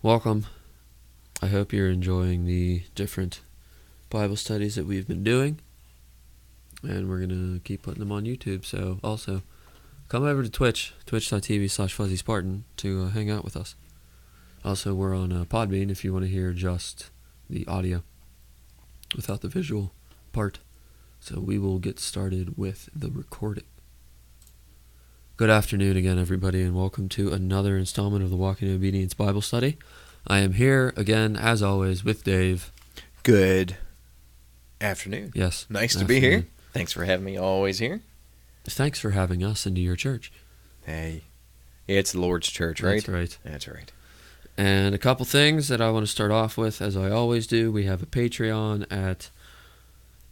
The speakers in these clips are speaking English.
Welcome. I hope you're enjoying the different Bible studies that we've been doing, and we're going to keep putting them on YouTube. So also, come over to Twitch, twitch.tv/FuzzySpartan, to hang out with us. Also, we're on Podbean if you want to hear just the audio without the visual part. So we will get started with the recording. Good afternoon again, everybody, and welcome to another installment of the Walking in Obedience Bible Study. I am here again, as always, with Dave. Good afternoon. Yes. Nice to be here. Thanks for having me always here. Thanks for having us into your church. Hey, it's the Lord's church, right? That's right. That's right. And a couple things that I want to start off with, as I always do. We have a Patreon at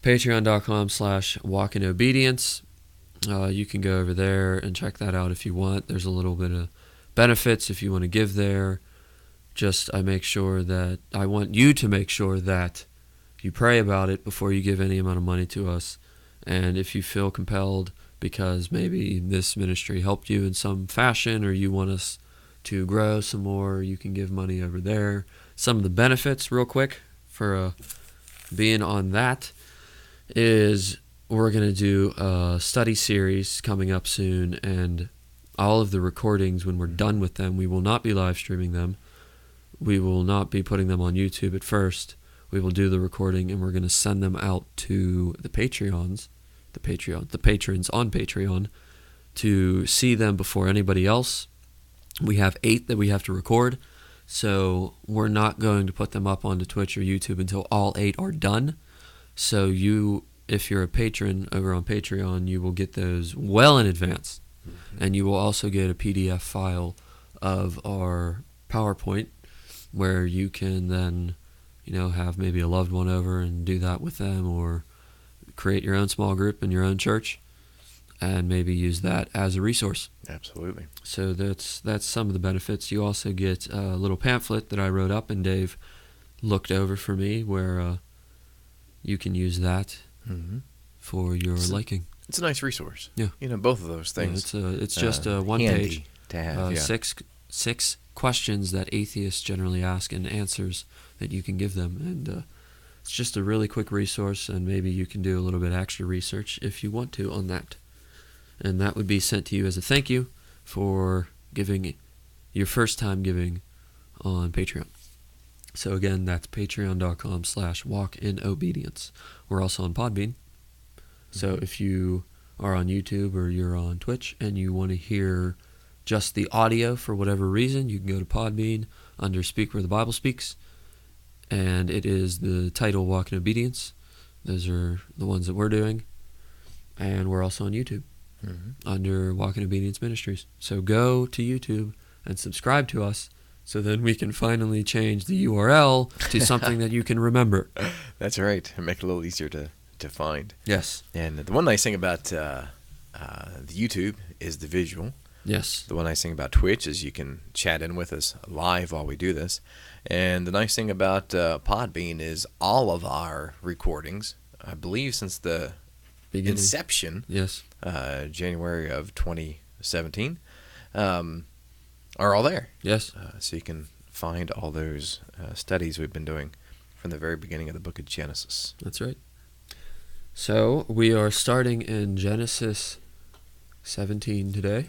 patreon.com/walkinobedience. You can go over there and check that out if you want. There's a little bit of benefits if you want to give there. I want you to make sure that you pray about it before you give any amount of money to us. And if you feel compelled because maybe this ministry helped you in some fashion or you want us to grow some more, you can give money over there. Some of the benefits, real quick, for being on that is we're going to do a study series coming up soon, and all of the recordings, when we're done with them, we will not be live streaming them. We will not be putting them on YouTube at first. We will do the recording, and we're going to send them out to the patrons on Patreon to see them before anybody else. We have 8 that we have to record, so we're not going to put them up onto Twitch or YouTube until all 8 are done. So if you're a patron over on Patreon, you will get those well in advance. Mm-hmm. And you will also get a PDF file of our PowerPoint where you can then, have maybe a loved one over and do that with them, or create your own small group in your own church and maybe use that as a resource. Absolutely. So that's some of the benefits. You also get a little pamphlet that I wrote up and Dave looked over for me where you can use that for your liking. It's a nice resource. Yeah. Both of those things. Yeah, it's just a one page to have. Six questions that atheists generally ask and answers that you can give them. And it's just a really quick resource, and maybe you can do a little bit extra research if you want to on that. And that would be sent to you as a thank you for giving your first time giving on Patreon. So again, that's patreon.com/walkinobedience. We're also on Podbean. So if you are on YouTube or you're on Twitch and you want to hear just the audio for whatever reason, you can go to Podbean under Speak Where the Bible Speaks. And it is the title Walk in Obedience. Those are the ones that we're doing. And we're also on YouTube under Walk in Obedience Ministries. So go to YouTube and subscribe to us, so then we can finally change the URL to something that you can remember. That's right. Make it a little easier to find. Yes. And the one nice thing about the YouTube is the visual. Yes. The one nice thing about Twitch is you can chat in with us live while we do this. And the nice thing about Podbean is all of our recordings, I believe since the inception, yes, January of 2017, are all there. Yes. So you can find all those studies we've been doing from the very beginning of the book of Genesis. That's right. So we are starting in Genesis 17 today,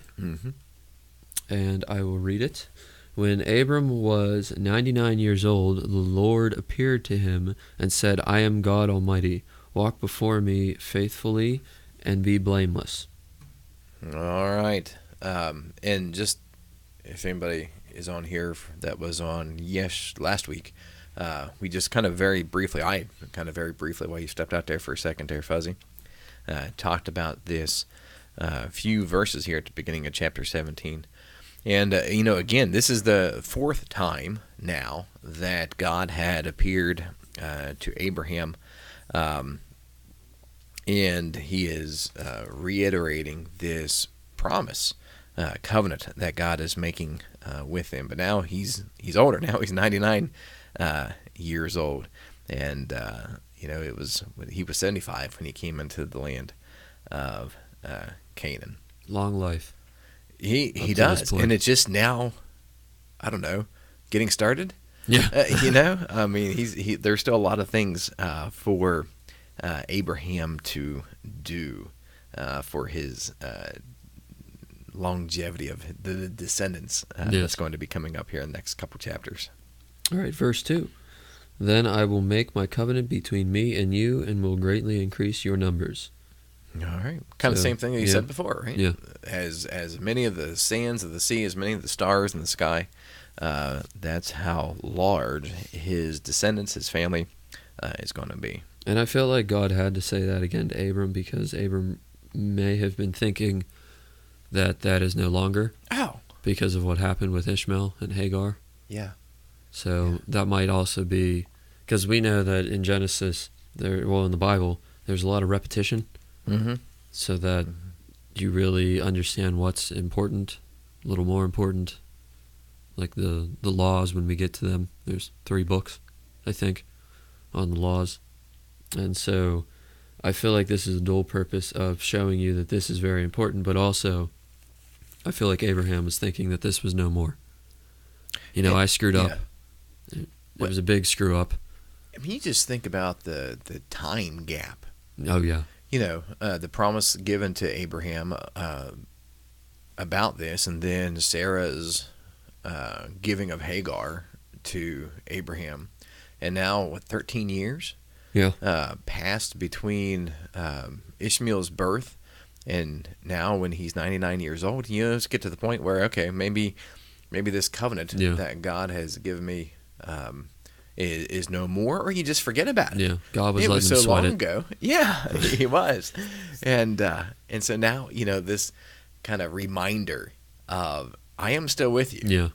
and I will read it. When Abram was 99 years old, the Lord appeared to him and said, "I am God Almighty. Walk before me faithfully and be blameless." All right. And just if anybody is on here that was on last week, we just kind of very briefly, while you stepped out there for a second there, Fuzzy, talked about this few verses here at the beginning of chapter 17. And, again, this is the 4th time now that God had appeared to Abraham, and he is reiterating this promise, covenant that God is making with him. But now he's older. Now he's 99 years old, and he was 75 when he came into the land of Canaan. Long life. He does, and it's just now I don't know, getting started. Yeah. I mean, there's still a lot of things for Abraham to do for his longevity of the descendants that's going to be coming up here in the next couple chapters. All right, verse 2. Then I will make my covenant between me and you, and will greatly increase your numbers. All right. Kind of the same thing that you said before, right? Yeah. As many of the sands of the sea, as many of the stars in the sky, that's how large his descendants, his family, is going to be. And I feel like God had to say that again to Abram, because Abram may have been thinking that is no longer. Oh. Because of what happened with Ishmael and Hagar. Yeah. So that might also be, because we know that in Genesis, in the Bible, there's a lot of repetition, so that you really understand what's important, a little more important, like the laws when we get to them. There's 3 books, I think, on the laws. And so I feel like this is a dual purpose of showing you that this is very important, but also I feel like Abraham was thinking that this was no more. I screwed up. It was a big screw up. I mean, you just think about the time gap. Oh, yeah. The promise given to Abraham about this, and then Sarah's giving of Hagar to Abraham. And now, 13 years passed between Ishmael's birth and now when he's 99 years old. Let's get to the point where, okay, maybe this covenant that God has given me is no more, or you just forget about it. Yeah, God was it letting was him so sweat long it. ago. Yeah, he was, and so now this kind of reminder of I am still with you. Yeah.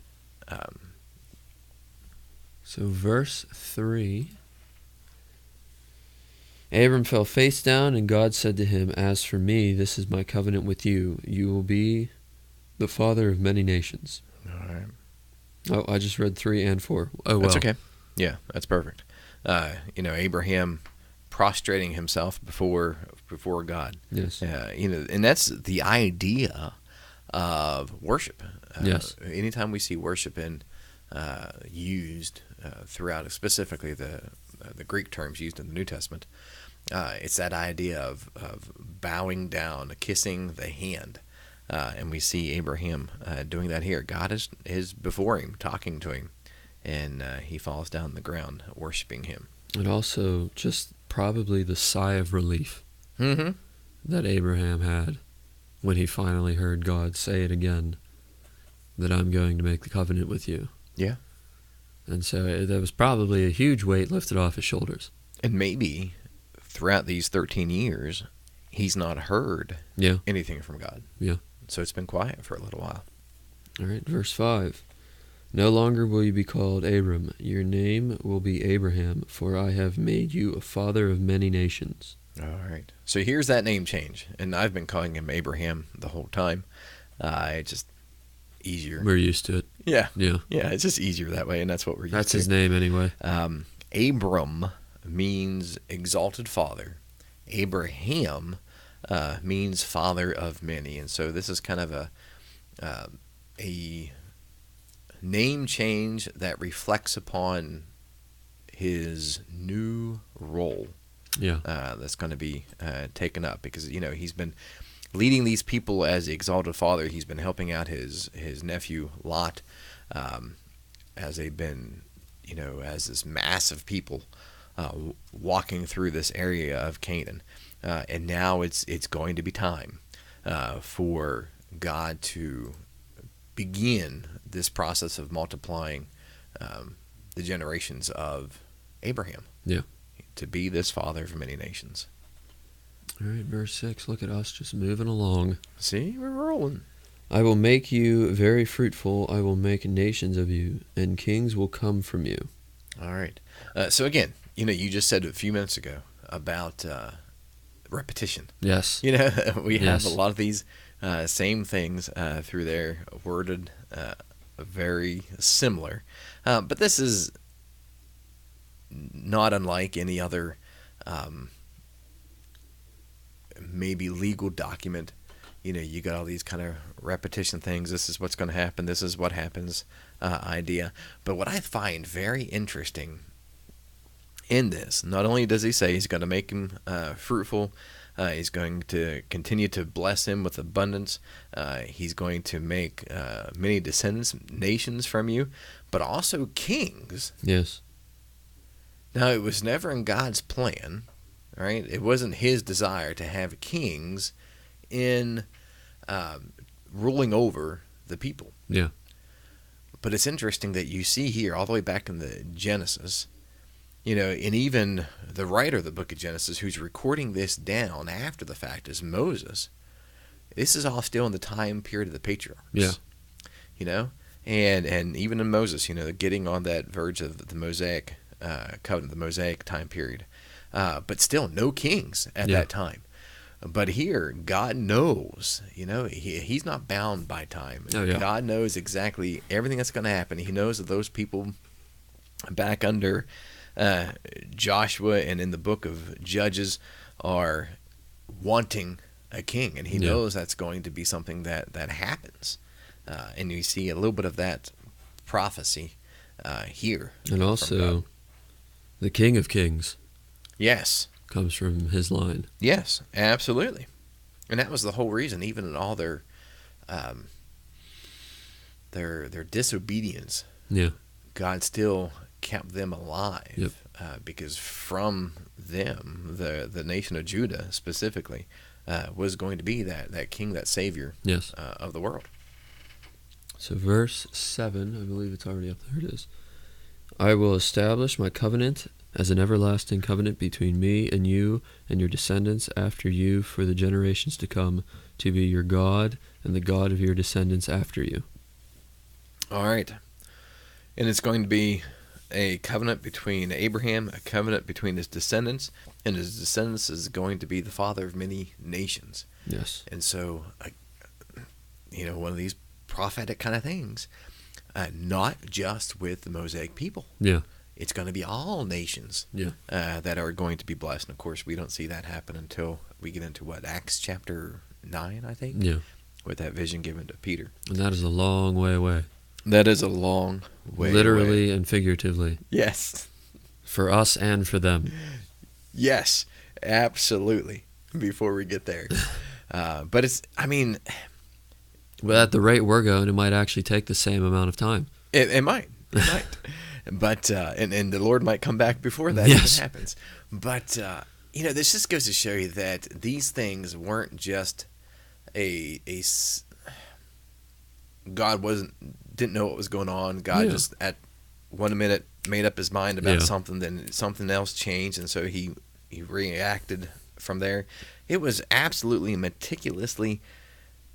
So verse 3. Abram fell face down, and God said to him, "As for me, this is my covenant with you. You will be the father of many nations." All right. Oh, I just read 3 and 4. Oh, well. That's okay. Yeah, that's perfect. Abraham prostrating himself before God. Yes. And that's the idea of worship. Yes. Anytime we see worship used throughout, specifically the Greek terms used in the New Testament, it's that idea of bowing down, kissing the hand. And we see Abraham doing that here. God is before him, talking to him, and he falls down on the ground, worshiping him. And also just probably the sigh of relief that Abraham had when he finally heard God say it again, that I'm going to make the covenant with you. Yeah. And so there was probably a huge weight lifted off his shoulders. And maybe throughout these 13 years, he's not heard anything from God. Yeah. So it's been quiet for a little while. All right, verse 5. No longer will you be called Abram. Your name will be Abraham, for I have made you a father of many nations. All right. So here's that name change. And I've been calling him Abraham the whole time. It's just easier. We're used to it. Yeah. Yeah. Yeah, it's just easier that way, and that's what we're used to. That's his name anyway. Abram means exalted father. Abraham means father of many. And so this is kind of a name change that reflects upon his new role. Yeah. That's going to be taken up, because he's been leading these people as the exalted father. He's been helping out his nephew Lot as they've been as this mass of people walking through this area of Canaan, and now it's going to be time for God to begin this process of multiplying the generations of Abraham. Yeah. To be this father of many nations. All right, verse 6. Look at us just moving along. See, we're rolling. I will make you very fruitful. I will make nations of you, and kings will come from you. All right. So again, you just said a few minutes ago about repetition. Yes. We have a lot of these same things through there, worded very similar. But this is not unlike any other maybe legal document. You got all these kind of repetition things. This is what's going to happen. This is what happens. idea. But what I find very interesting in this, not only does he say he's going to make him fruitful, he's going to continue to bless him with abundance, he's going to make many descendants, nations from you, but also kings. Yes. Now, it was never in God's plan, right? It wasn't his desire to have kings in ruling over the people. Yeah. But it's interesting that you see here, all the way back in the Genesis, and even the writer of the book of Genesis, who's recording this down after the fact, is Moses. This is all still in the time period of the patriarchs. Yeah. And even in Moses, getting on that verge of the Mosaic covenant, the Mosaic time period. But still, no kings at that time. But here, God knows, he's not bound by time. Oh, yeah. God knows exactly everything that's going to happen. He knows that those people back under Joshua and in the book of Judges are wanting a king, and he knows that's going to be something that happens. And you see a little bit of that prophecy here. And also, the King of Kings. Yes. Comes from his line. Yes, absolutely. And that was the whole reason, even in all their disobedience. Yeah. God still kept them alive. Yep. Because from them, the nation of Judah specifically, was going to be that king, that savior yes. Of the world. So verse 7, I believe it's already up there. It is. I will establish my covenant as an everlasting covenant between me and you and your descendants after you for the generations to come, to be your God and the God of your descendants after you. All right. And it's going to be a covenant between Abraham, a covenant between his descendants, and his descendants is going to be the father of many nations. Yes. And so, one of these prophetic kind of things, not just with the Mosaic people. Yeah. It's going to be all nations that are going to be blessed. And, of course, we don't see that happen until we get into, Acts chapter 9, I think? Yeah. With that vision given to Peter. And that is a long way away. That is a long way Literally away. And figuratively. Yes. For us and for them. Yes, absolutely. Before we get there. But it's, But at the rate we're going, it might actually take the same amount of time. It might. It might. But, and the Lord might come back before that yes. even happens. But, this just goes to show you that these things weren't just God didn't know what was going on. God just at 1 minute made up his mind about something, then something else changed, and so he reacted from there. It was absolutely meticulously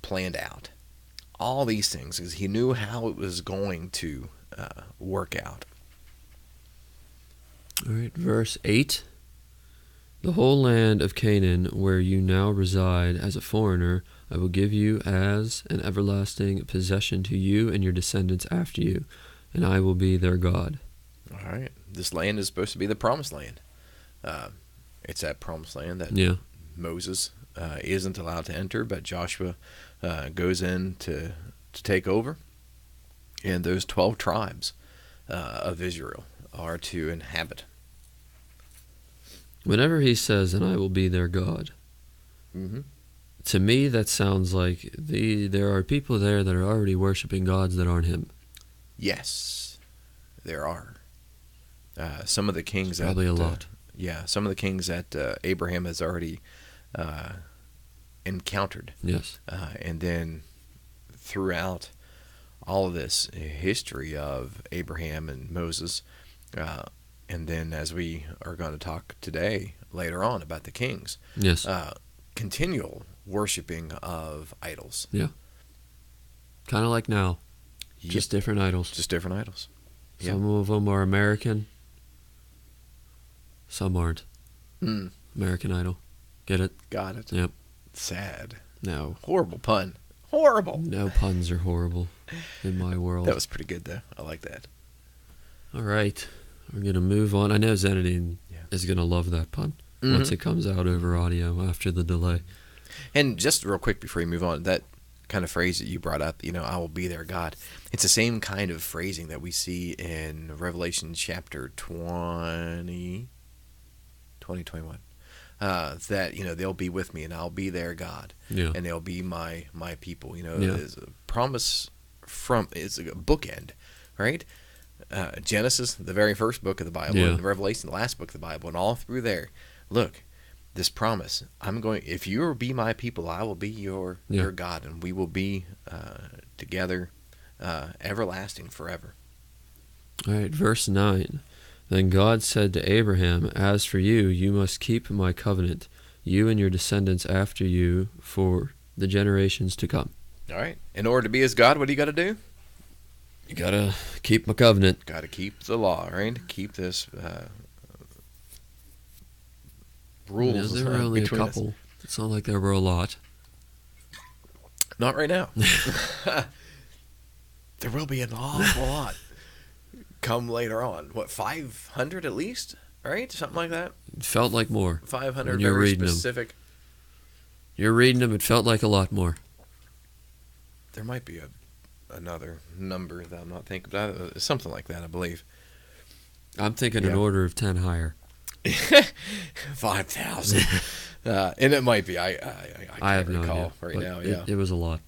planned out. All these things, because he knew how it was going to work out. All right, verse 8. The whole land of Canaan, where you now reside as a foreigner, I will give you as an everlasting possession to you and your descendants after you, and I will be their God. All right. This land is supposed to be the promised land. It's that promised land that Moses isn't allowed to enter, but Joshua goes in to take over. And those 12 tribes of Israel are to inhabit. Whenever he says, and I will be their God, to me that sounds like there are people there that are already worshiping gods that aren't him. Yes, there are. Some of the kings probably a lot. Some of the kings that Abraham has already encountered. Yes. And then throughout all of this history of Abraham and Moses, and then as we are going to talk today later on about the kings, continual worshiping of idols. Yeah. Kind of like now. Just different idols. Just different idols. Some of them are American. Some aren't. American Idol. Get it? Got it. Yep. Sad. No. Horrible pun. Horrible. No puns are horrible in my world. That was pretty good, though. I like that. All right. We're going to move on. I know Zenadine is going to love that pun once it comes out over audio after the delay. And just real quick before you move on, that kind of phrase that you brought up, I will be their God. It's the same kind of phrasing that we see in Revelation chapter 20, 21. That, they'll be with me and I'll be their God. Yeah. And they'll be my people. Yeah. There's a promise it's a bookend, right? Genesis, the very first book of the Bible, Yeah. and Revelation, the last book of the Bible, and all through there, look, this promise, if you will be my people, I will be your God, and we will be together everlasting forever. All right, verse 9. Then God said to Abraham, "As for you, you must keep my covenant, you and your descendants after you, for the generations to come." All right. In order to be his God, what do you got to do? You got to keep my covenant. Got to keep the law, right? Keep this rules. There were only a between us. couple. It's not like there were a lot. Not right now. There will be an awful lot come later on. What, 500 at least? Right? Something like that? It felt like more. 500 when you're very reading specific. You're reading them, it felt like a lot more. There might be another number that I'm not thinking about. Something like that, I believe. I'm thinking an order of 10 higher. 5,000. And it might be. I can't have no recall idea, right now. Yeah. It was a lot.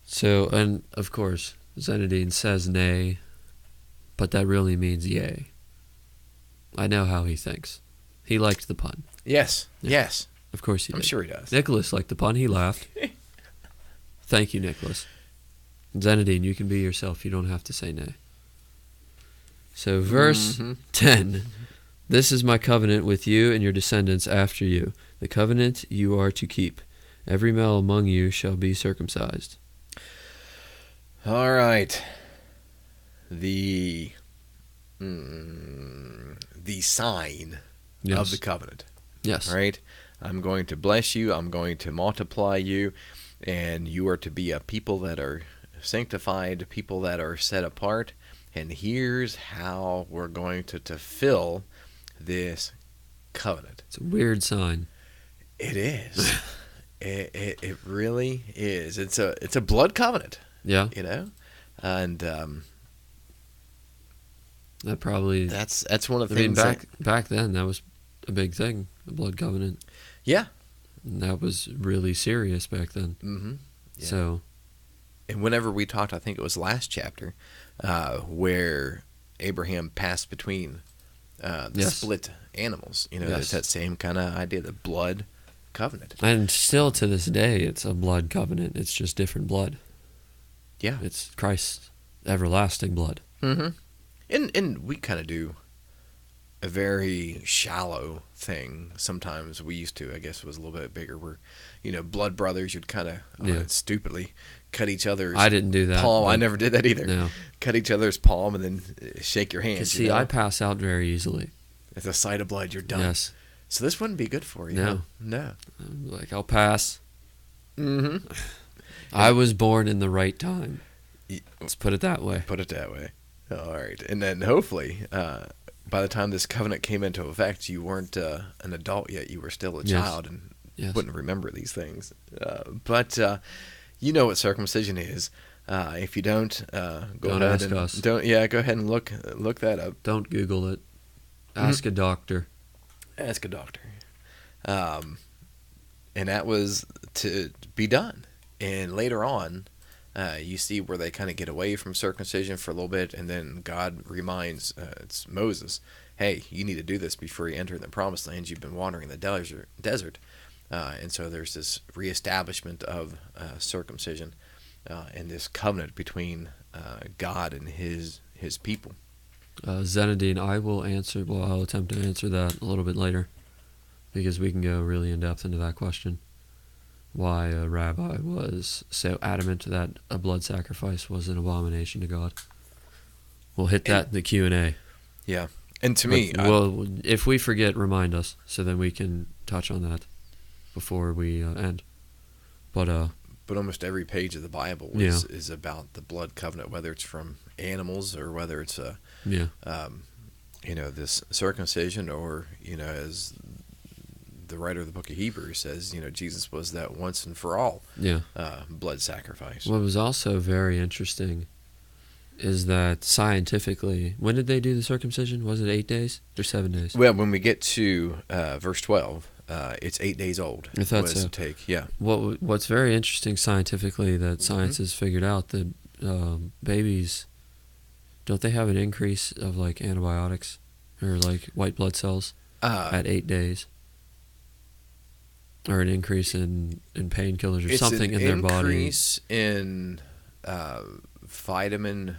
So, and of course, Zenadine says nay, but that really means yay. I know how he thinks. He liked the pun. Yes. Yeah. Yes. Of course he did. I'm sure he does. Nicholas liked the pun. He laughed. Thank you, Nicholas. Zenadine, you can be yourself. You don't have to say nay. So, verse 10. This is my covenant with you and your descendants after you, the covenant you are to keep. Every male among you shall be circumcised. All right. The sign of the covenant. Yes. Right? I'm going to bless you. I'm going to multiply you. And you are to be a people that are sanctified, people that are set apart. And here's how we're going to fulfill this covenant. It's a weird sign. It is. It really is. It's a blood covenant. Yeah. And that probably that's one of the things. Back then that was a big thing, the blood covenant. Yeah. And that was really serious back then. Mm-hmm. Yeah. So, and whenever we talked, I think it was last chapter, where Abraham passed between the split animals. It's that same kind of idea, the blood covenant. And still to this day, it's a blood covenant. It's just different blood. Yeah. It's Christ's everlasting blood. Mm-hmm. And we kind of do a very shallow thing. Sometimes we used to, I guess it was a little bit bigger, where, blood brothers, you'd kind of stupidly cut each other's I didn't do that. palm. I never did that either. No. Cut each other's palm and then shake your hands. See, I pass out very easily. At the sight of blood, you're done. Yes. So this wouldn't be good for you. No. No. I'm like, I'll pass. Mm-hmm. I was born in the right time. Let's put it that way. Put it that way. All right. And then hopefully, by the time this covenant came into effect, you weren't an adult yet. You were still a child and wouldn't remember these things. But you know what circumcision is. If you don't, go ahead and ask us. Go ahead and look that up. Don't Google it. Ask a doctor. Ask a doctor. And that was to be done. And later on, you see where they kind of get away from circumcision for a little bit, and then God reminds it's Moses, hey, you need to do this before you enter the promised land. You've been wandering the desert. And so there's this reestablishment of circumcision and this covenant between God and his people. Zenadine, I'll attempt to answer that a little bit later, because we can go really in depth into that question. Why a rabbi was so adamant that a blood sacrifice was an abomination to God. We'll hit that in the Q&A. Yeah. And to me... if we forget, remind us, so then we can touch on that before we end. But almost every page of the Bible is about the blood covenant, whether it's from animals or whether it's this circumcision, or as the writer of the book of Hebrews says, Jesus was that once and for all Yeah. blood sacrifice. What was also very interesting is that scientifically, when did they do the circumcision? Was it 8 days or 7 days? Well, when we get to verse 12, it's 8 days old. I thought was so. to take, yeah. What's very interesting scientifically that science has figured out that babies, don't they have an increase of like antibiotics or like white blood cells at 8 days? Or an increase in painkillers or something in their body? It's an increase in vitamin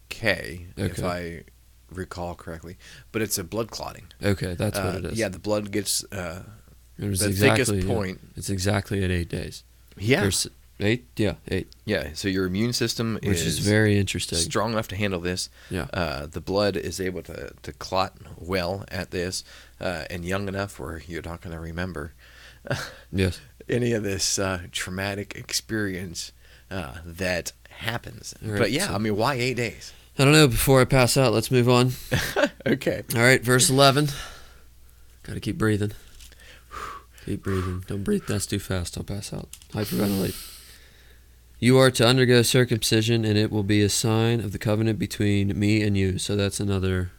K, if I recall correctly. But it's a blood clotting. Okay, that's what it is. Yeah, the blood gets the exactly, thickest point. It's exactly at 8 days. Yeah. There's 8? Yeah, 8. Yeah, so your immune system Which is very interesting. Strong enough to handle this. Yeah. The blood is able to clot well at this, and young enough where you're not going to remember yes. any of this traumatic experience that happens. Right, but yeah, so- I mean, why 8 days? I don't know. Before I pass out, let's move on. Okay. All right, verse 11. Got to keep breathing. Keep breathing. Don't breathe. That's too fast. I'll pass out. Hyperventilate. You are to undergo circumcision, and it will be a sign of the covenant between me and you. So that's another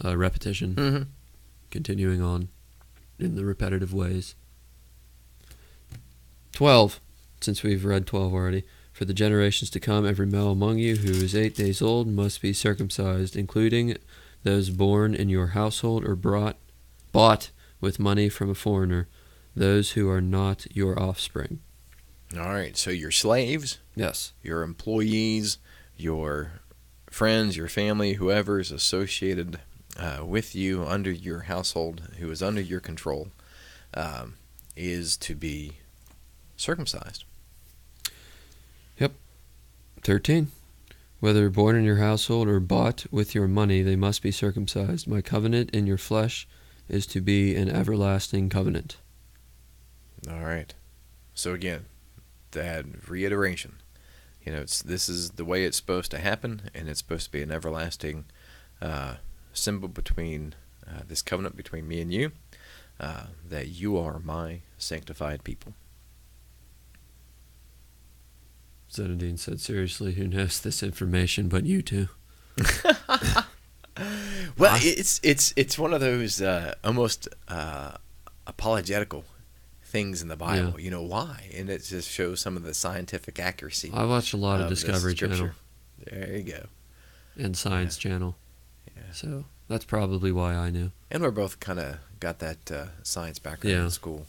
repetition. Mm-hmm. Continuing on in the repetitive ways. 12. Since we've read 12 already. For the generations to come, every male among you who is 8 days old must be circumcised, including those born in your household or bought with money from a foreigner, those who are not your offspring. All right, so your slaves, Yes. your employees, your friends, your family, whoever is associated with you under your household, who is under your control, is to be circumcised. 13. Whether born in your household or bought with your money, they must be circumcised. My covenant in your flesh is to be an everlasting covenant. All right. So again, that reiteration. This is the way it's supposed to happen, and it's supposed to be an everlasting symbol between this covenant between me and you, that you are my sanctified people. Zenadine said, seriously, who knows this information but you two? Well, it's one of those almost apologetical things in the Bible. Yeah. Why? And it just shows some of the scientific accuracy. I watch a lot of this Discovery scripture. Channel There you go. and Science Channel. Yeah. So that's probably why I knew. And we're both kind of got that science background Yeah. in school.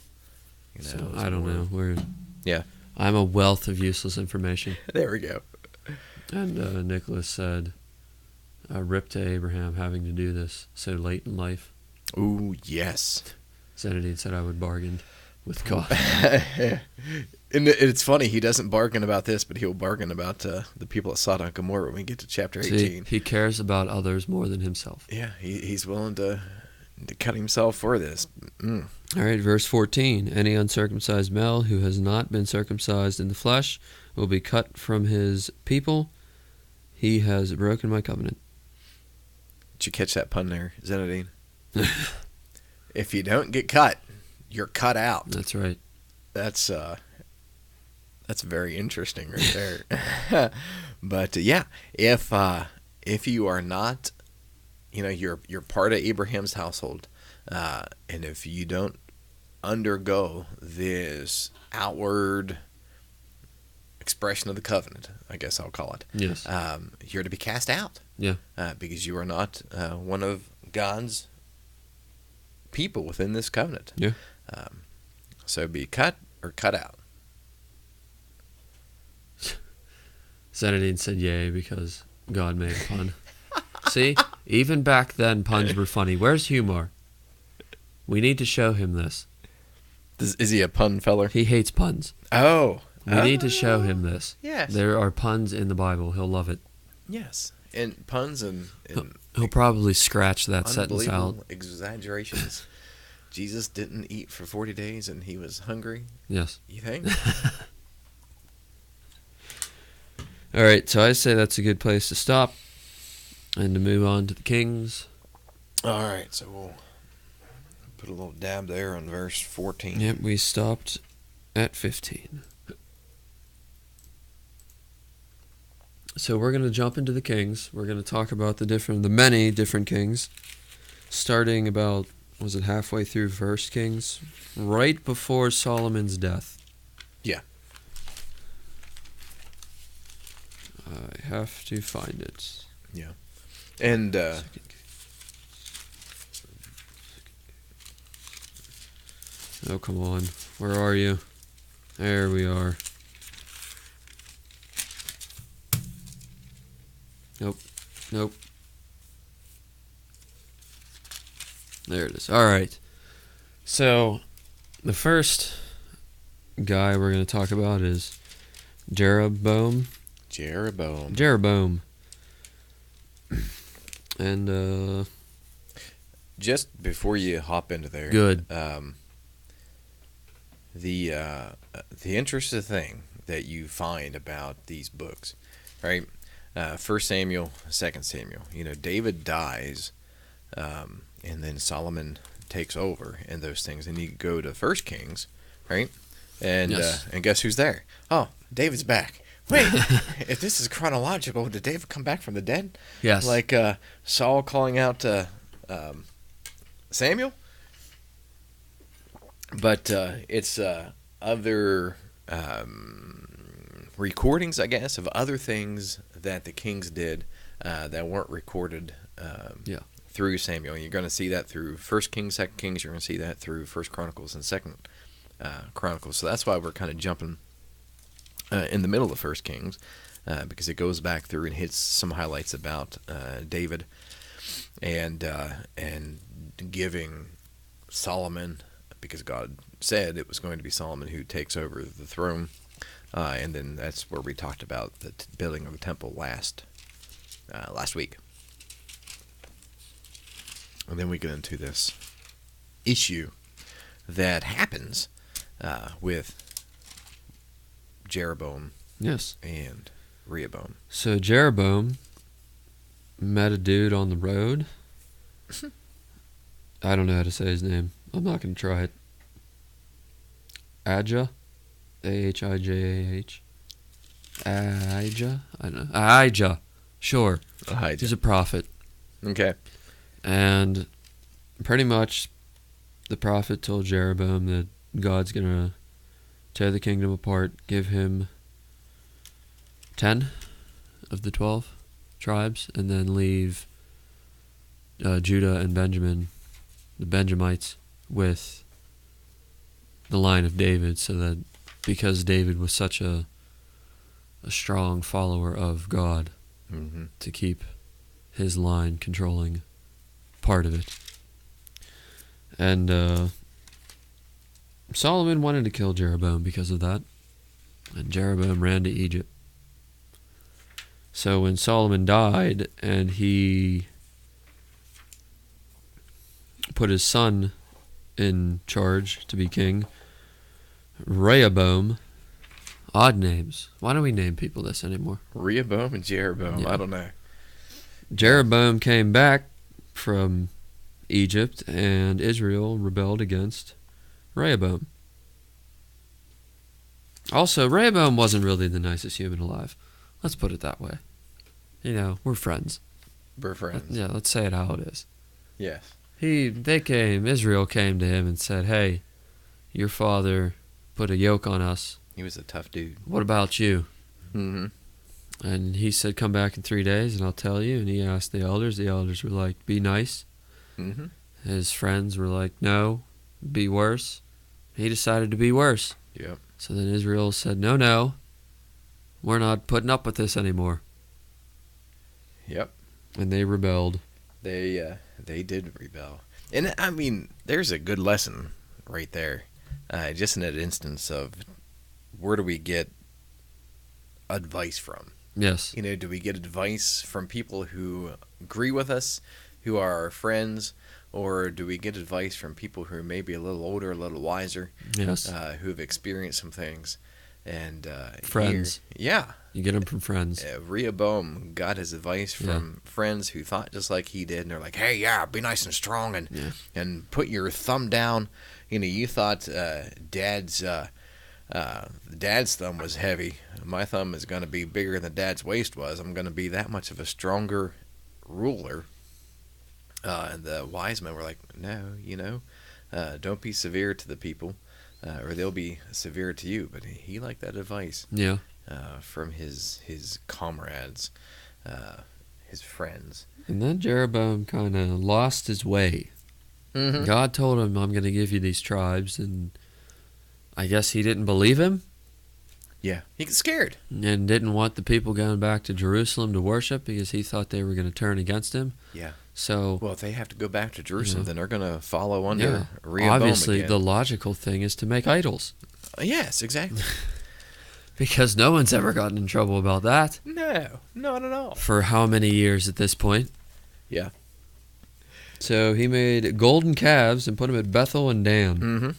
So I don't know. Yeah. I'm a wealth of useless information. There we go. And Nicholas said, rip to Abraham having to do this so late in life. Ooh, yes. Zenadine said I would bargain with God. And it's funny, he doesn't bargain about this, but he'll bargain about the people at Sodom and Gomorrah when we get to chapter 18. See, he cares about others more than himself. Yeah, he's willing to cut himself for this. Mm. All right, verse 14. Any uncircumcised male who has not been circumcised in the flesh will be cut from his people. He has broken my covenant. Did you catch that pun there, Zenadine? If you don't get cut, you're cut out. That's right. That's very interesting right there. But yeah, if you are not, you're part of Abraham's household, and if you don't undergo this outward expression of the covenant, I guess I'll call it. Yes. You're to be cast out. Yeah. Because you are not one of God's people within this covenant. Yeah. So be cut or cut out. Zenadine said yay because God made a pun. See, even back then puns were funny. Where's humor? We need to show him this. Is he a pun feller? He hates puns. Oh. We need to show him this. Yes. There are puns in the Bible. He'll love it. Yes. And puns and He'll probably scratch that sentence out. unbelievable exaggerations. Jesus didn't eat for 40 days and he was hungry. Yes. You think? All right, so I say that's a good place to stop and to move on to the Kings. All right, so we'll Put a little dab there on verse 14. Yep, we stopped at 15. So we're going to jump into the kings. We're going to talk about the many different kings, starting about, was it halfway through First Kings, right before Solomon's death. Yeah. I have to find it. Yeah. And oh, come on. Where are you? There we are. Nope. There it is. All right. So, the first guy we're going to talk about is Jeroboam. And, just before you hop into there. Good. The interesting thing that you find about these books, right? 1 Samuel, 2 Samuel. David dies, and then Solomon takes over and those things. And you go to 1 Kings, right? And Yes. And guess who's there? Oh, David's back. Wait, if this is chronological, did David come back from the dead? Yes. Like Saul calling out Samuel? But it's other recordings, I guess, of other things that the kings did that weren't recorded through Samuel. You're going to see that through 1 Kings, 2 Kings. You're going to see that through 1 Chronicles and 2 Chronicles. So that's why we're kind of jumping in the middle of 1 Kings, because it goes back through and hits some highlights about David and giving Solomon, because God said it was going to be Solomon who takes over the throne. And then that's where we talked about the building of the temple last week. And then we get into this issue that happens with Jeroboam Yes. and Rehoboam. So Jeroboam met a dude on the road. I don't know how to say his name. I'm not going to try it. Ahijah? Ahijah? Ahijah? I don't know. Ahijah. Sure. Ahijah. He's a prophet. Okay. And pretty much the prophet told Jeroboam that God's going to tear the kingdom apart, give him 10 of the 12 tribes, and then leave Judah and Benjamin, the Benjamites, with the line of David, so that because David was such a strong follower of God, to keep his line controlling part of it. And Solomon wanted to kill Jeroboam because of that, and Jeroboam ran to Egypt. So when Solomon died and he put his son in charge to be king, Rehoboam, odd names. Why don't we name people this anymore? Rehoboam and Jeroboam. Yeah. I don't know. Jeroboam came back from Egypt, and Israel rebelled against Rehoboam. Also, Rehoboam wasn't really the nicest human alive. Let's put it that way. We're friends. We're friends. Yeah, let's say it how it is. Yes. Israel came to him and said, hey, your father put a yoke on us. He was a tough dude. What about you? Mm-hmm. And he said, come back in 3 days and I'll tell you. And he asked the elders. The elders were like, be nice. Mm-hmm. His friends were like, no, be worse. He decided to be worse. Yep. So then Israel said, no, we're not putting up with this anymore. Yep. And they rebelled. They did rebel. And, I mean, there's a good lesson right there. Just in that instance of where do we get advice from? Yes. Do we get advice from people who agree with us, who are our friends, or do we get advice from people who are maybe a little older, a little wiser, Yes. who have experienced some things? And Friends. Yeah. You get them from friends. Rehoboam got his advice from friends who thought just like he did, and they're like, "Hey, yeah, be nice and strong, and put your thumb down." You thought Dad's thumb was heavy. My thumb is going to be bigger than Dad's waist was. I'm going to be that much of a stronger ruler. And the wise men were like, "No, don't be severe to the people, or they'll be severe to you." But he liked that advice. Yeah. From his comrades, his friends. And then Jeroboam kind of lost his way. Mm-hmm. God told him, I'm going to give you these tribes, and I guess he didn't believe him. Yeah, he got scared. And didn't want the people going back to Jerusalem to worship because he thought they were going to turn against him. Yeah. So, well, if they have to go back to Jerusalem, then they're going to follow under Rehoboam obviously, again. the logical thing is to make idols. Yes, exactly. Because no one's ever gotten in trouble about that. No, not at all. For how many years at this point? Yeah. So he made golden calves and put them at Bethel and Dan. Mm-hmm.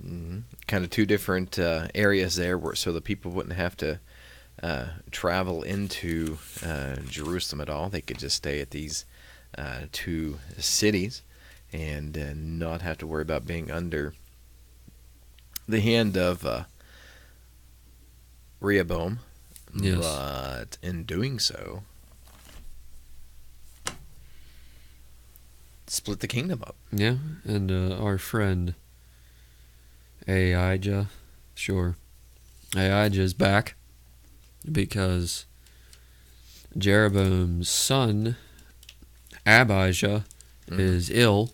Mm-hmm. Kind of two different areas there, so the people wouldn't have to travel into Jerusalem at all. They could just stay at these two cities and not have to worry about being under the hand of Rehoboam. Yes. But in doing so, split the kingdom up. Yeah, and our friend Ahijah, Ahijah's back because Jeroboam's son Abijah is ill,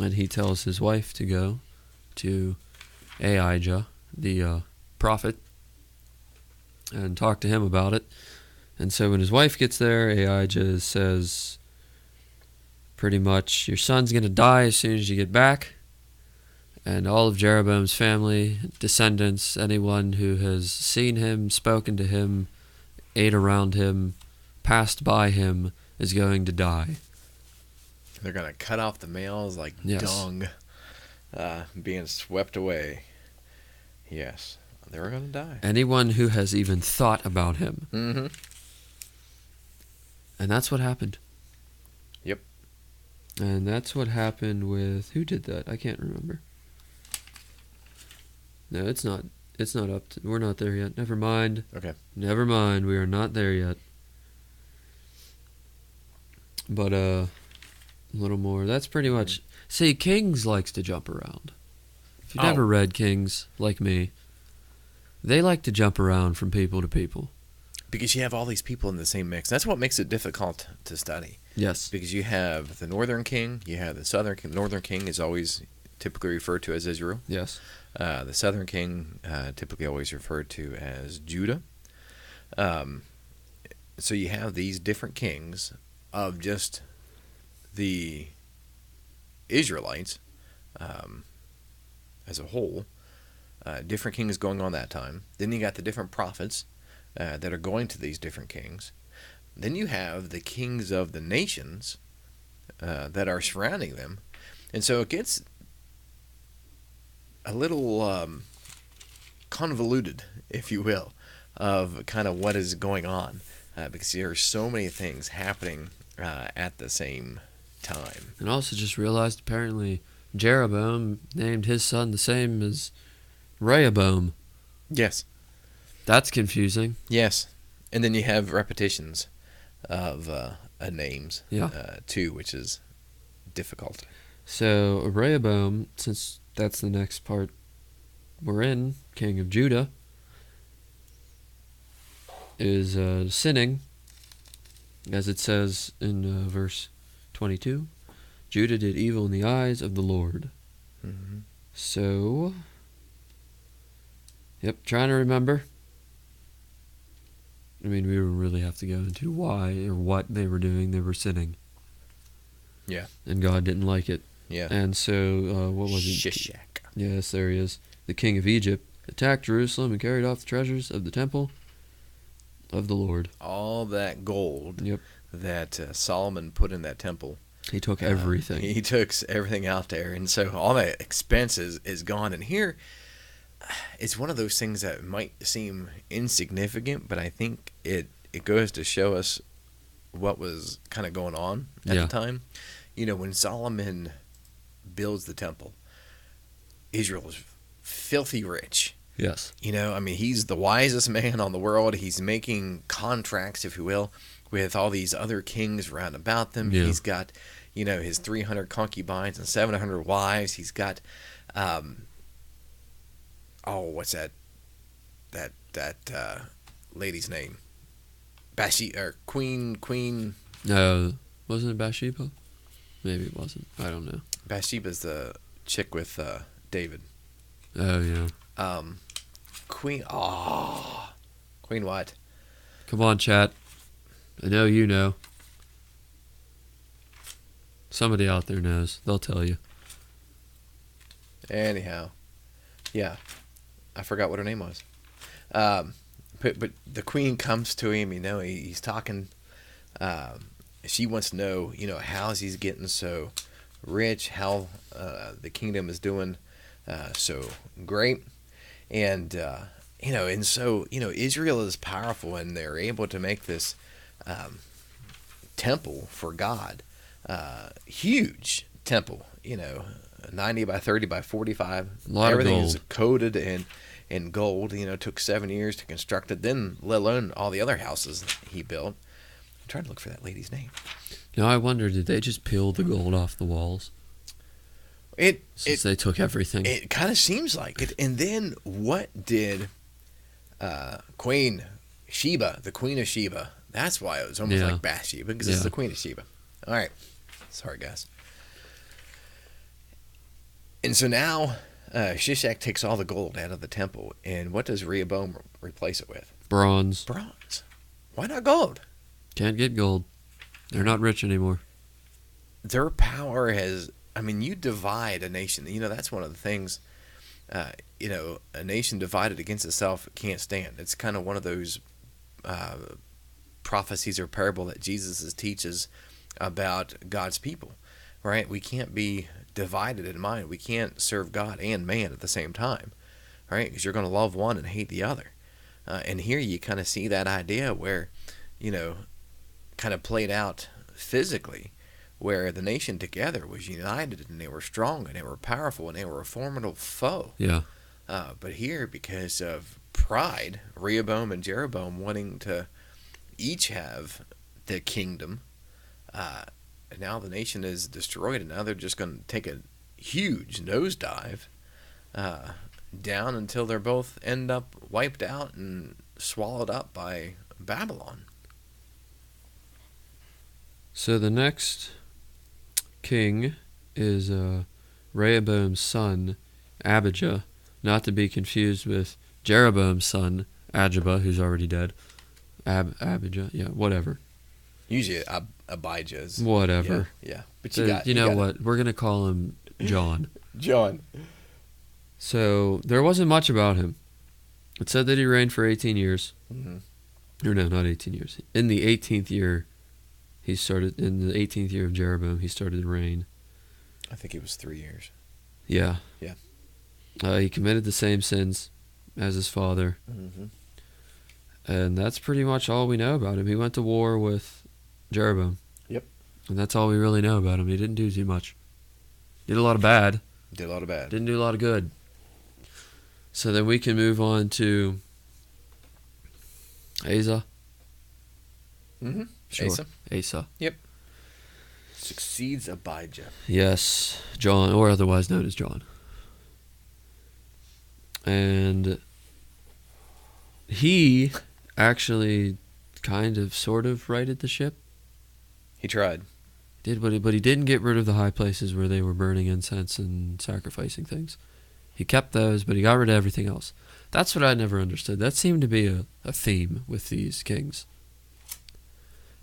and he tells his wife to go to Ahijah, the prophet, and talk to him about it. And so when his wife gets there, Ahijah says pretty much, your son's going to die as soon as you get back. And all of Jeroboam's family, descendants, anyone who has seen him, spoken to him, ate around him, passed by him, is going to die. They're going to cut off the males like dung, being swept away. Yes, they're going to die. Anyone who has even thought about him. Mm-hmm. And that's what happened. Yep. And that's what happened with... Who did that? I can't remember. No, it's not. It's not up to... We're not there yet. Never mind. Okay. Never mind. We are not there yet. But, a little more. That's pretty much... See, Kings likes to jump around. If you've never read Kings, like me, they like to jump around from people to people. Because you have all these people in the same mix. That's what makes it difficult to study. Yes. Because you have the northern king, you have the southern king. Northern king is always typically referred to as Israel. Yes. The southern king typically always referred to as Judah. So you have these different kings of just the Israelites as a whole. Different kings going on that time. Then you got the different prophets that are going to these different kings. Then you have the kings of the nations that are surrounding them. And so it gets a little convoluted, if you will, of kind of what is going on. Because there are so many things happening at the same time. And also just realized apparently Jeroboam named his son the same as Rehoboam. Yes. That's confusing. Yes. And then you have repetitions of names, too, which is difficult. So Rehoboam, since that's the next part we're in, king of Judah, is sinning, as it says in verse 22. Judah did evil in the eyes of the Lord. Mm-hmm. So, trying to remember. I mean, we don't really have to go into why or what they were doing. They were sinning. Yeah. And God didn't like it. Yeah. And so, what was it? Shishak. Yes, there he is. The king of Egypt attacked Jerusalem and carried off the treasures of the temple of the Lord. All that gold that Solomon put in that temple. He took everything. He took everything out there. And so all that expense is gone. And here, it's one of those things that might seem insignificant, but I think it goes to show us what was kind of going on at Yeah. the time. When Solomon builds the temple, Israel is filthy rich. Yes. He's the wisest man on the world. He's making contracts, if you will, with all these other kings round about them. Yeah. He's got, his 300 concubines and 700 wives. He's got, what's that lady's name? Queen. No, wasn't it Bathsheba? Maybe it wasn't. I don't know. Bathsheba's the chick with David. Oh, yeah. Queen what? Come on, chat. I know you know. Somebody out there knows. They'll tell you. Anyhow, yeah, I forgot what her name was. But the queen comes to him. He's talking. She wants to know, how's he's getting so rich, how the kingdom is doing so great, and so Israel is powerful, and they're able to make this temple for God, huge temple, 90 by 30 by 45. A lot Everything of gold. is coated in gold. It took 7 years to construct it, then let alone all the other houses he built. I'm trying to look for that lady's name. I wonder, did they just peel the gold off the walls? Since they took everything. It kind of seems like it. And then what did Queen Sheba, the Queen of Sheba, that's why it was almost like Bathsheba, because it's the Queen of Sheba. All right. Sorry, guys. And so now Shishak takes all the gold out of the temple, and what does Rehoboam replace it with? Bronze. Bronze. Why not gold? Can't get gold. They're not rich anymore. Their power has... you divide a nation. That's one of the things, a nation divided against itself can't stand. It's kind of one of those prophecies or parable that Jesus teaches about God's people, right? We can't be divided in mind. We can't serve God and man at the same time, right? Because you're going to love one and hate the other. And here you kind of see that idea where, kind of played out physically, where the nation together was united, and they were strong, and they were powerful, and they were a formidable foe. Yeah. But here, because of pride, Rehoboam and Jeroboam wanting to each have the kingdom, now the nation is destroyed, and now they're just going to take a huge nosedive down until they're both end up wiped out and swallowed up by Babylon. So the next king is Rehoboam's son, Abijah, not to be confused with Jeroboam's son, Abijah, who's already dead. Abijah, yeah, whatever. Usually Abijah's. Whatever. Yeah. But you know what? We're going to call him John. John. So there wasn't much about him. It said that he reigned for 18 years. Mm-hmm. Or no, not 18 years. In the 18th year, in the 18th year of Jeroboam, he started to reign. I think it was 3 years. Yeah. Yeah. He committed the same sins as his father. Mm-hmm. And that's pretty much all we know about him. He went to war with Jeroboam. Yep. And that's all we really know about him. He didn't do too much. Did a lot of bad. Didn't do a lot of good. So then we can move on to Asa. Mm-hmm. Sure. Asa. Yep. Succeeds Abijah. Yes. John, or otherwise known as John. And he actually kind of sort of righted the ship. He tried. But he didn't get rid of the high places where they were burning incense and sacrificing things. He kept those, but he got rid of everything else. That's what I never understood. That seemed to be a theme with these kings.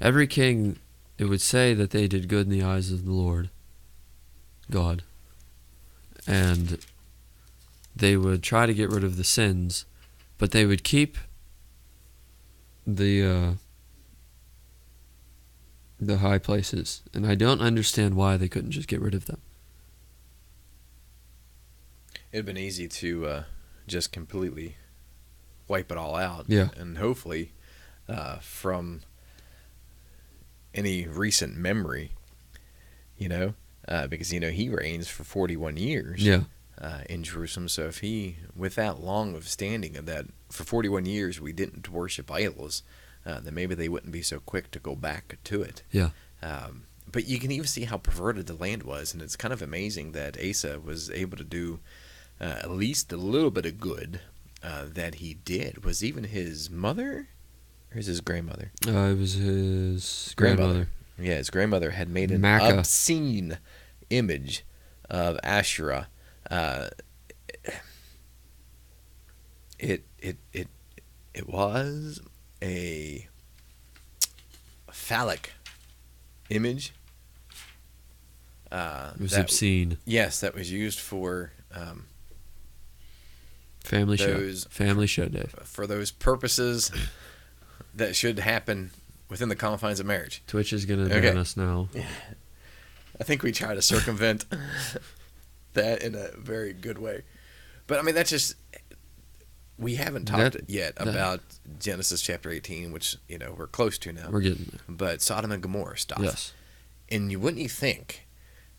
Every king, it would say that they did good in the eyes of the Lord, God. And they would try to get rid of the sins, but they would keep the high places. And I don't understand why they couldn't just get rid of them. It'd been easy to just completely wipe it all out. Yeah. And hopefully, from any recent memory, because he reigns for 41 years. Yeah. In Jerusalem. So if he, with that long of standing of that, for 41 years we didn't worship idols, then maybe they wouldn't be so quick to go back to it. Yeah. But you can even see how perverted the land was, and it's kind of amazing that Asa was able to do at least a little bit of good that he did. Was even his mother, or is his grandmother? It was his grandmother. Yeah, his grandmother had made an Makkah. obscene image of Asherah. It was a phallic image. It was obscene. Yes, that was used for Family show, Dave. For those purposes that should happen within the confines of marriage. Twitch is going to ban us now. I think we try to circumvent that in a very good way. But I mean, that's just, we haven't talked yet about Genesis chapter 18, which, we're close to now. We're getting there. But Sodom and Gomorrah stuff. Yes. And wouldn't you think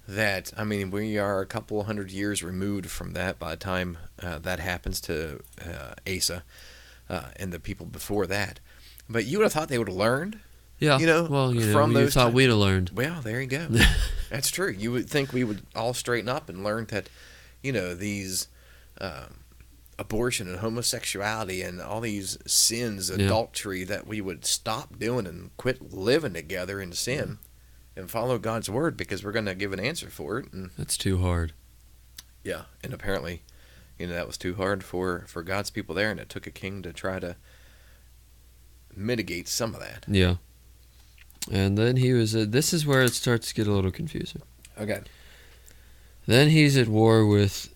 that, I mean, we are a couple hundred years removed from that by the time that happens to Asa and the people before that. But you would have thought they would have learned. Yeah. From those thought times. we'd have learned. Well, there you go. That's true. You would think we would all straighten up and learn that, these abortion and homosexuality and all these sins, adultery, that we would stop doing and quit living together in sin and follow God's word, because we're going to give an answer for it. And that's too hard. Yeah, and apparently, that was too hard for God's people there, and it took a king to try to mitigate some of that. Yeah. And then he was this is where it starts to get a little confusing. Okay. Then he's at war with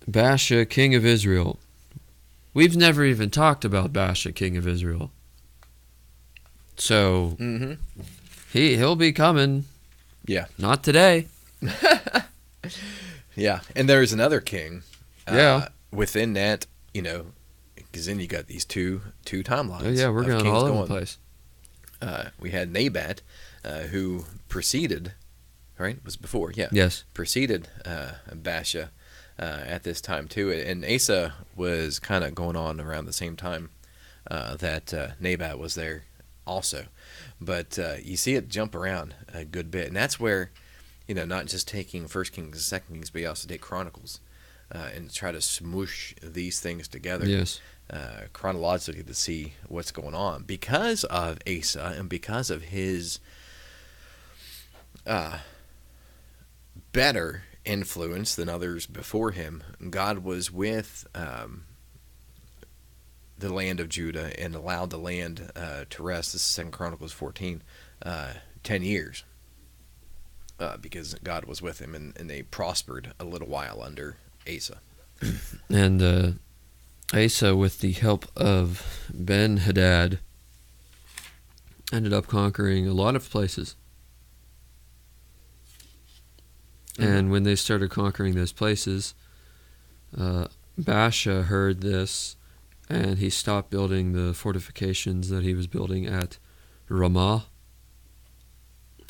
Baasha, king of Israel. We've never even talked about Baasha, king of Israel. So he'll be coming. Yeah. Not today. Yeah, and there's another king. Yeah. Within that, because then you got these two timelines. Oh yeah, we're going all over the place. We had Nabat, who preceded, right? Was before, yeah. Yes. Preceded Baasha at this time too, and Asa was kind of going on around the same time that Nabat was there also. But you see it jump around a good bit, and that's where, not just taking 1 Kings and 2 Kings, but you also take Chronicles and try to smoosh these things together. Yes. Chronologically to see what's going on because of Asa and because of his better influence than others before him. God was with the land of Judah and allowed the land to rest. This is 2 Chronicles 14, 10 years because God was with him, and they prospered a little while under Asa. And Asa, with the help of Ben-Hadad, ended up conquering a lot of places. And when they started conquering those places, Baasha heard this, and he stopped building the fortifications that he was building at Ramah,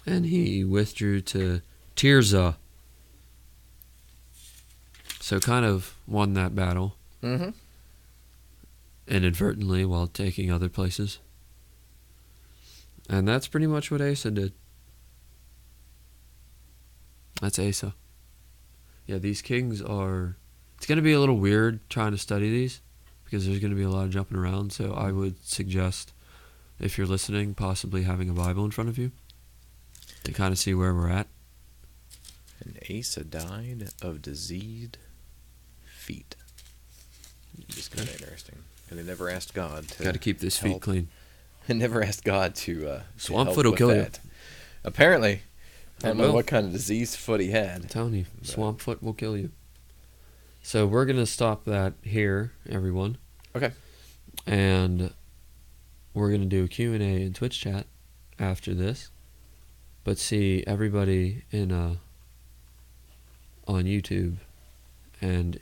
and he withdrew to Tirzah. So kind of won that battle. Mm-hmm. Inadvertently while taking other places. And that's pretty much what Asa did. That's Asa. Yeah, these kings are... It's going to be a little weird trying to study these because there's going to be a lot of jumping around. So I would suggest, if you're listening, possibly having a Bible in front of you to kind of see where we're at. And Asa died of diseased feet. Just kind of interesting. And they never asked God to... Got to keep this feet clean. And never asked God to swamp help foot will with kill that. Apparently, I don't know will. what kind of diseased foot he had. I'm telling you, swamp foot will kill you. So we're going to stop that here, everyone. Okay. And we're going to do a Q&A in Twitch chat after this. But see everybody on YouTube and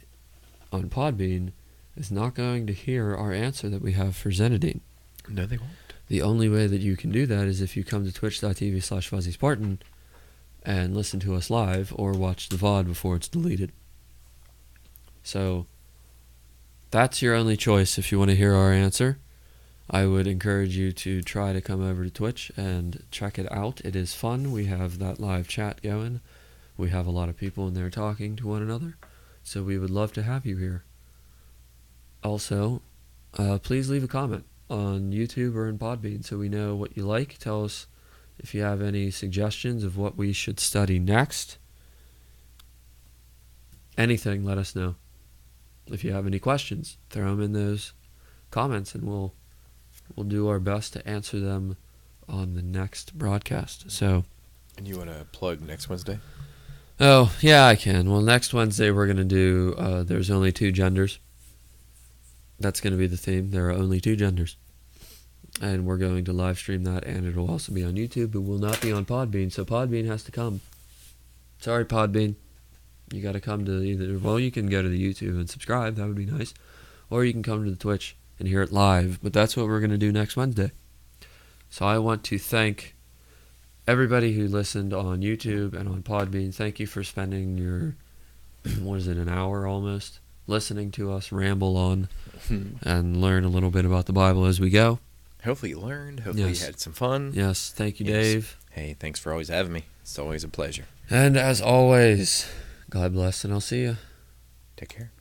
on Podbean is not going to hear our answer that we have for Zenadine. No, they won't. The only way that you can do that is if you come to twitch.tv/FuzzySpartan and listen to us live or watch the VOD before it's deleted. So that's your only choice if you want to hear our answer. I would encourage you to try to come over to Twitch and check it out. It is fun. We have that live chat going. We have a lot of people in there talking to one another. So we would love to have you here. Also, please leave a comment on YouTube or in Podbean so we know what you like. Tell us if you have any suggestions of what we should study next. Anything, let us know. If you have any questions, throw them in those comments and we'll do our best to answer them on the next broadcast. So, And you want to plug next Wednesday? oh, yeah, I can. Well, next Wednesday we're going to do There's Only Two Genders. That's going to be the theme. There are only two genders. And we're going to live stream that, and it'll also be on YouTube. It will not be on Podbean, so Podbean has to come. Sorry, Podbean. You got to come to either... Well, you can go to the YouTube and subscribe. That would be nice. Or you can come to the Twitch and hear it live. But that's what we're going to do next Wednesday. So I want to thank everybody who listened on YouTube and on Podbean. Thank you for spending your... what is it, an hour almost? Listening to us ramble on and learn a little bit about the Bible as we go. Hopefully you learned. Hopefully you had some fun. Yes, thank you, Dave. Hey, thanks for always having me. It's always a pleasure. And as always, God bless, and I'll see you. Take care.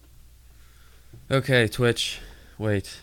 Okay, Twitch. Wait.